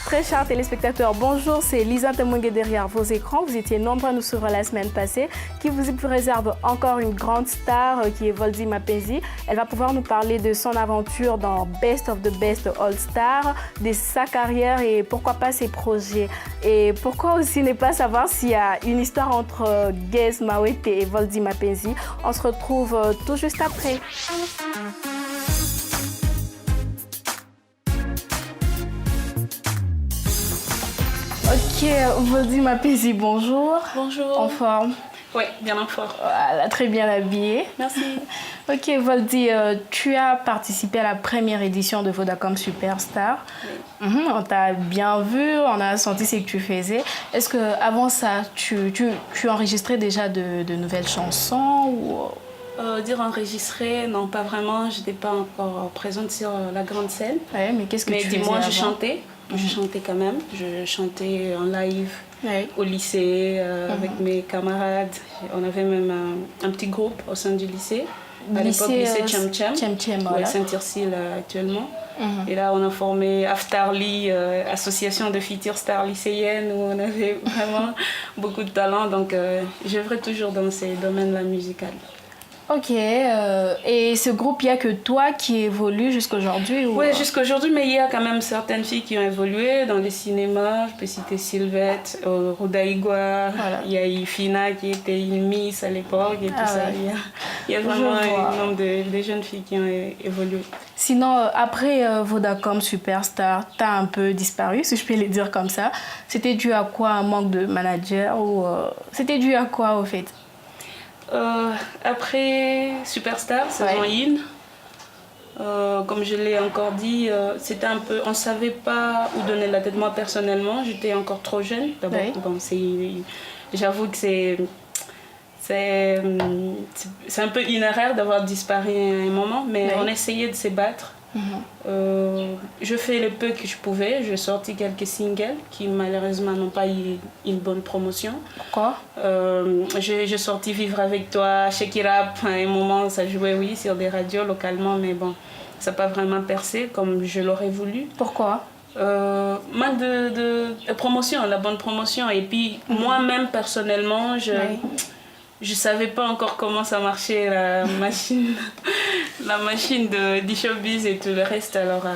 Très chers téléspectateurs, bonjour, c'est Lisa Temungue derrière vos écrans. Vous étiez nombreux à nous suivre la semaine passée, qui vous réserve encore une grande star qui est Voldy Mapenzi. Elle va pouvoir nous parler de son aventure dans Best of the Best All Star, de sa carrière et pourquoi pas ses projets. Et pourquoi aussi ne pas savoir s'il y a une histoire entre Gez Mawete et Voldy Mapenzi. On se retrouve tout juste après. Ok, Voldy Mapenzi, bonjour. Bonjour. En forme? Oui, bien en forme. Voilà, très bien habillée. Merci. Ok, Voldy, tu as participé à la première édition de Vodacom Superstar. Oui. On t'a bien vu, on a senti ce que tu faisais. Est-ce qu'avant ça, tu enregistrais déjà de nouvelles chansons ou... Dire enregistrer, non, pas vraiment. Je n'étais pas encore présente sur la grande scène. Ouais, mais qu'est-ce que tu faisais dis-moi, avant? je chantais. Je chantais quand même. Je chantais en live au lycée avec mes camarades. On avait même un petit groupe au sein du lycée. À l'époque, lycée Tchem Tchem, voilà. Saint-Ursule actuellement. Et là, on a formé Aftarly, association de futures stars lycéennes, où on avait vraiment beaucoup de talent. Donc, j'œuvrais toujours dans ces domaines-là musicaux. Ok, et ce groupe, il n'y a que toi qui évolue jusqu'à aujourd'hui ou... Oui, jusqu'à aujourd'hui, mais il y a quand même certaines filles qui ont évolué dans les cinémas. Je peux citer Sylvette, Rodaïgua, voilà. Il y a Ifina qui était une Miss à l'époque et tout ça. Ouais. Il y a vraiment un nombre de jeunes filles qui ont évolué. Sinon, après Vodacom Superstar, tu as un peu disparu, si je peux le dire comme ça. C'était dû à quoi? Un manque de manager ou c'était dû à quoi au fait? Après Superstar, saison 1, comme je l'ai encore dit, c'était un peu, on ne savait pas où donner la tête. Moi personnellement, j'étais encore trop jeune. D'abord, bon, j'avoue que c'est un peu une erreur d'avoir disparu à un moment, mais on essayait de se battre. Je fais le peu que je pouvais. J'ai sorti quelques singles qui malheureusement n'ont pas eu une bonne promotion. Pourquoi? J'ai sorti Vivre avec toi, Shake It Up. À un moment, ça jouait oui sur des radios localement, mais bon, ça n'a pas vraiment percé comme je l'aurais voulu. Pourquoi? Manque de promotion, la bonne promotion. Et puis moi-même personnellement, je ne savais pas encore comment ça marchait la machine de showbiz et tout le reste. Alors,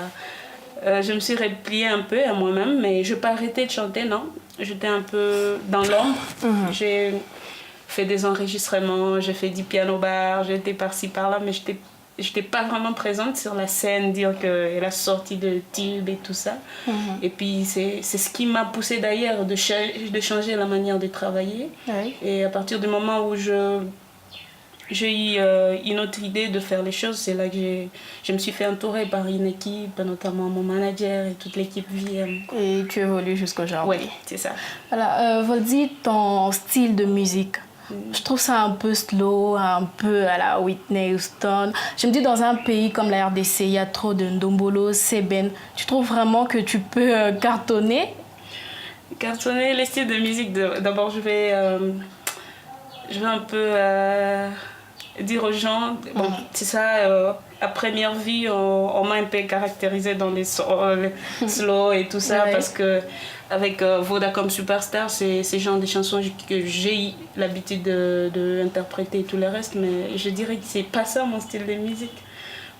je me suis repliée un peu à moi-même, mais je n'ai pas arrêté de chanter, non. J'étais un peu dans l'ombre. J'ai fait des enregistrements, j'ai fait du piano bar, j'étais par-ci par-là, mais je n'étais pas vraiment présente sur la scène, dire qu'elle a sorti de tube et tout ça. Et puis, c'est ce qui m'a poussée d'ailleurs de changer la manière de travailler. Et à partir du moment où j'ai eu une autre idée de faire les choses, c'est là que je me suis fait entourer par une équipe, notamment mon manager et toute l'équipe VM. Et tu évolues jusqu'aujourd'hui. Oui, c'est ça. Voilà, Voldy, ton style de musique, je trouve ça un peu slow, un peu à la Whitney Houston. Je me dis, dans un pays comme la RDC, il y a trop de Ndombolo, Seben. Tu trouves vraiment que tu peux cartonner? Cartonner, les styles de musique, d'abord je vais un peu dire aux gens, bon, c'est ça, à première vue, on m'a un peu caractérisé dans les slow et tout ça, parce que avec Vodacom Superstar, c'est ce genre de chansons que j'ai l'habitude d'interpréter et tout le reste, mais je dirais que c'est pas ça mon style de musique.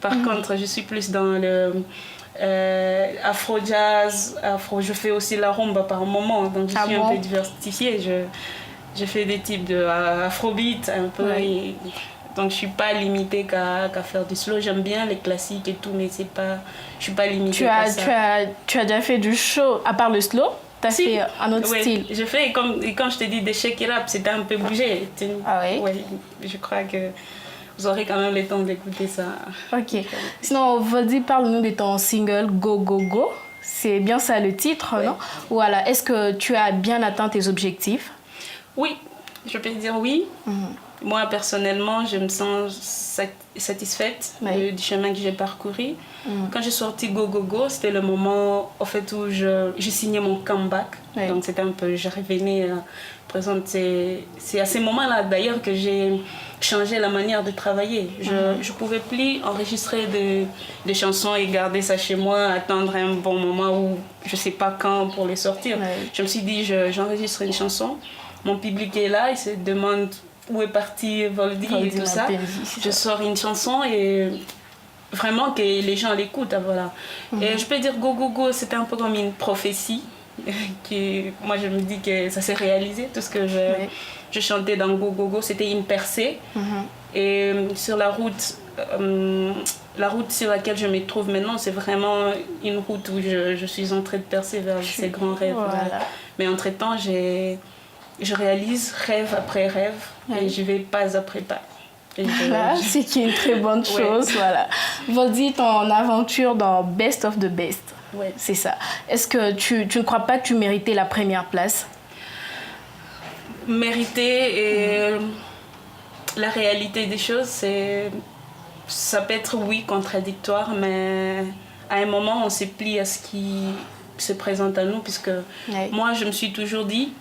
Par contre, je suis plus dans le afro-jazz, je fais aussi la rumba par moment, donc je suis un peu diversifiée. Je fais des types de afrobeat un peu, donc je suis pas limitée qu'à faire du slow. J'aime bien les classiques et tout, mais je suis pas limitée à ça. Tu as déjà fait du show, à part le slow? Tu as fait un autre style? Je fais, et quand je te dis des shake it up, c'était un peu bougé. Ah oui? Oui, je crois que vous aurez quand même le temps d'écouter ça. Ok. Sinon, Voldy, parle-nous de ton single Go Go Go. C'est bien ça le titre, non? Voilà. Est-ce que tu as bien atteint tes objectifs? Oui, je peux dire oui. Moi, personnellement, je me sens satisfaite du chemin que j'ai parcouru. Quand j'ai sorti Go Go Go, c'était le moment en fait, où j'ai signé mon comeback. Donc, c'était un peu, je revenais présente. C'est à ces moments-là, d'ailleurs, que j'ai changé la manière de travailler. Je ne pouvais plus enregistrer des chansons et garder ça chez moi, attendre un bon moment où je ne sais pas quand pour les sortir. Je me suis dit, j'enregistre une chanson, mon public est là, il se demande où est parti Voldy et tout ça. Je sors une chanson et vraiment que les gens l'écoutent. Voilà. Et je peux dire Go Go Go, c'était un peu comme une prophétie. Moi, je me dis que ça s'est réalisé. Tout ce que je chantais dans Go Go Go, c'était une percée. Et sur la route sur laquelle je me trouve maintenant, c'est vraiment une route où je suis en train de percer vers ces grands rêves. Voilà. Mais entre-temps, je réalise rêve après rêve et je vais pas après pas. C'est qui est une très bonne chose. Voilà. Voldy, ton aventure dans Best of the Best, c'est ça. Est-ce que tu ne crois pas que tu méritais la première place? Mériter et la réalité des choses, ça peut être contradictoire, mais à un moment, on se plie à ce qui se présente à nous, puisque moi, je me suis toujours dit,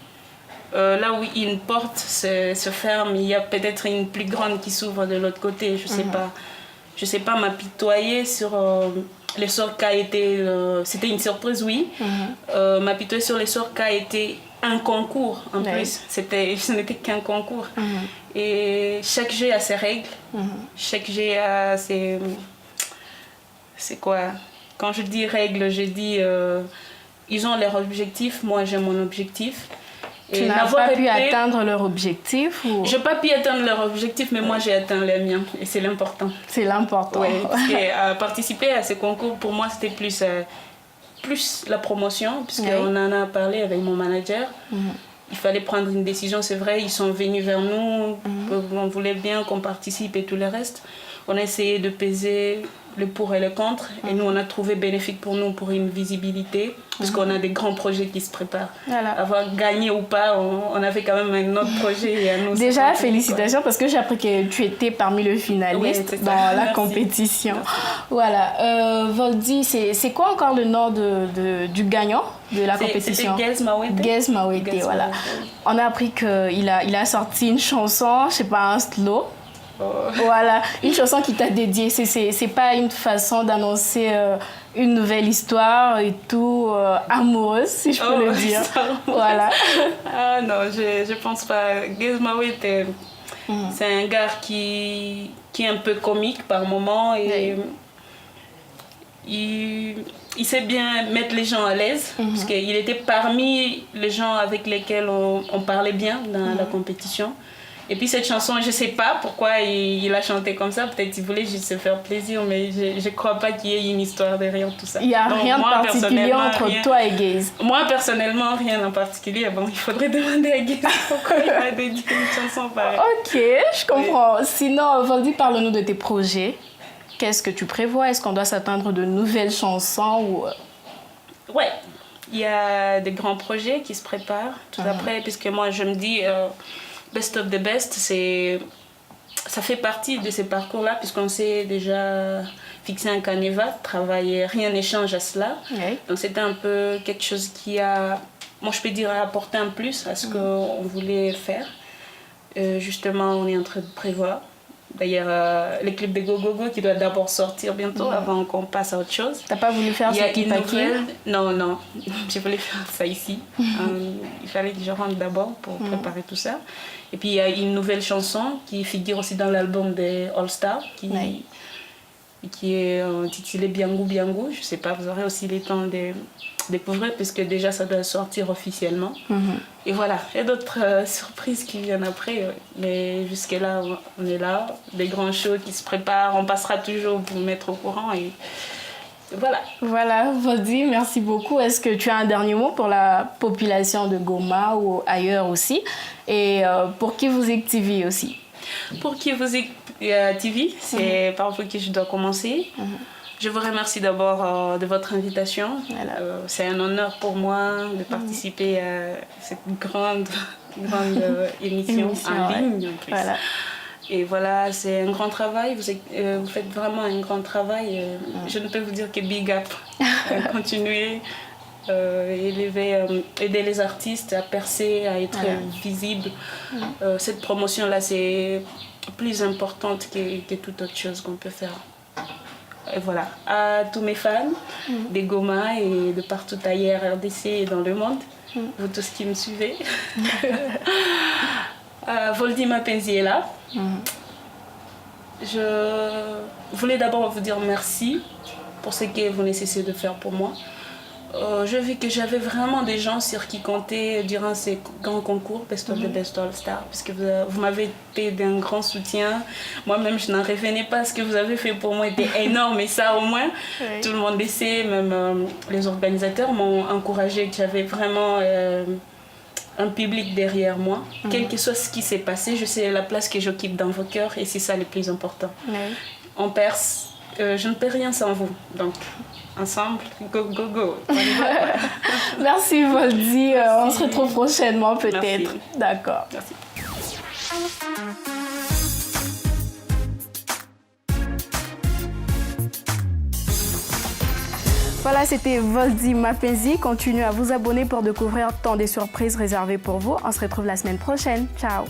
là où une porte se ferme, il y a peut-être une plus grande qui s'ouvre de l'autre côté. Je sais pas m'apitoyer sur les sorts qu'a été... c'était une surprise, oui. M'apitoyer sur les sorts qu'a été un concours, en plus. Ce n'était qu'un concours. Et chaque jeu a ses règles. Chaque jeu a ses... C'est quoi? Quand je dis règles, je dis... ils ont leur objectif, moi j'ai mon objectif. Tu n'as pas pu atteindre leur objectif ou... Je n'ai pas pu atteindre leur objectif, mais moi j'ai atteint les miens. Et c'est l'important. C'est l'important. Oui, parce que participer à ce concours, pour moi, c'était plus la promotion, puisqu'on en a parlé avec mon manager. Il fallait prendre une décision, c'est vrai. Ils sont venus vers nous, on voulait bien qu'on participe et tout le reste. On a essayé de peser le pour et le contre. Et nous, on a trouvé bénéfique pour nous, pour une visibilité, parce qu'on a des grands projets qui se préparent. Voilà. Avoir gagné ou pas, on avait quand même un autre projet. Et un autre Déjà, félicitations, parce que j'ai appris que tu étais parmi les finalistes dans la compétition. Merci. Voilà. Voldy, c'est quoi encore le nom du gagnant de la compétition? C'était Gez Mawete. Gez Mawete, voilà. On a appris qu'il a sorti une chanson, je sais pas, un slow. Voilà, une chanson qui t'a dédiée. C'est pas une façon d'annoncer une nouvelle histoire et tout, amoureuse, si je peux le dire. Voilà. Ah non, je pense pas. Gez Mawete, c'est un gars qui est un peu comique par moment et il sait bien mettre les gens à l'aise, parce qu'il était parmi les gens avec lesquels on parlait bien dans la compétition. Et puis cette chanson, je ne sais pas pourquoi il a chanté comme ça. Peut-être qu'il voulait juste se faire plaisir, mais je ne crois pas qu'il y ait une histoire derrière tout ça. Il n'y a rien de particulier entre toi et Gez. Moi, personnellement, rien en particulier. Bon, il faudrait demander à Gez pourquoi il a dédié une chanson pareille. Ok, je comprends. Sinon, Voldy, parle-nous de tes projets. Qu'est-ce que tu prévois? Est-ce qu'on doit s'attendre de nouvelles chansons ou... Ouais, il y a des grands projets qui se préparent tout après, puisque moi, je me dis... Best of the Best, ça fait partie de ces parcours-là, puisqu'on s'est déjà fixé un canevas, travailler, rien n'échange à cela. Donc c'était un peu quelque chose qui a, moi je peux dire, apporté un plus à ce qu'on voulait faire. Justement, on est en train de prévoir. D'ailleurs, les clips de Go Go Go qui doivent d'abord sortir bientôt avant qu'on passe à autre chose. T'as pas voulu faire ce clip aquí? Non, j'ai voulu faire ça ici. Il fallait que je rentre d'abord pour préparer tout ça. Et puis il y a une nouvelle chanson qui figure aussi dans l'album des All Stars qui est intitulée Biangou Biangou. Je sais pas, vous aurez aussi le temps de découvrir puisque déjà ça doit sortir officiellement. Et voilà, il y a d'autres surprises qui viennent après, mais jusque-là, on est là, des grands shows qui se préparent, on passera toujours pour vous mettre au courant et voilà. Voilà, Voldy, merci beaucoup. Est-ce que tu as un dernier mot pour la population de Goma ou ailleurs aussi? Et pour Kivuzik TV aussi? Pour Kivuzik TV, c'est par vous que je dois commencer. Je vous remercie d'abord de votre invitation. C'est un honneur pour moi de participer à cette grande émission en ligne. En plus. Voilà. Et voilà, c'est un grand travail. Vous faites vraiment un grand travail. Je ne peux vous dire que big up. Continuez. Aider les artistes à percer, à être visibles. Cette promotion-là, c'est plus importante que toute autre chose qu'on peut faire. Et voilà, à tous mes fans des Goma et de partout ailleurs, RDC et dans le monde, vous tous qui me suivez. Voldy Mapenzi est là. Je voulais d'abord vous dire merci pour ce que vous n'avez cessé de faire pour moi. Je vis que j'avais vraiment des gens sur qui compter durant ces grands concours Best of the Best All Star, parce que vous m'avez été d'un grand soutien. Moi-même, je n'en revenais pas. Ce que vous avez fait pour moi était énorme, et ça au moins, tout le monde le sait. Même les organisateurs m'ont encouragé, que j'avais vraiment un public derrière moi. Quel que soit ce qui s'est passé, je sais la place que j'occupe dans vos cœurs, et c'est ça le plus important. En Perse, je ne peux rien sans vous. Donc, ensemble, go, go, go. Merci Voldy. On se retrouve prochainement peut-être. D'accord. Merci. Voilà, c'était Voldy Mapenzi. Continuez à vous abonner pour découvrir tant des surprises réservées pour vous. On se retrouve la semaine prochaine. Ciao.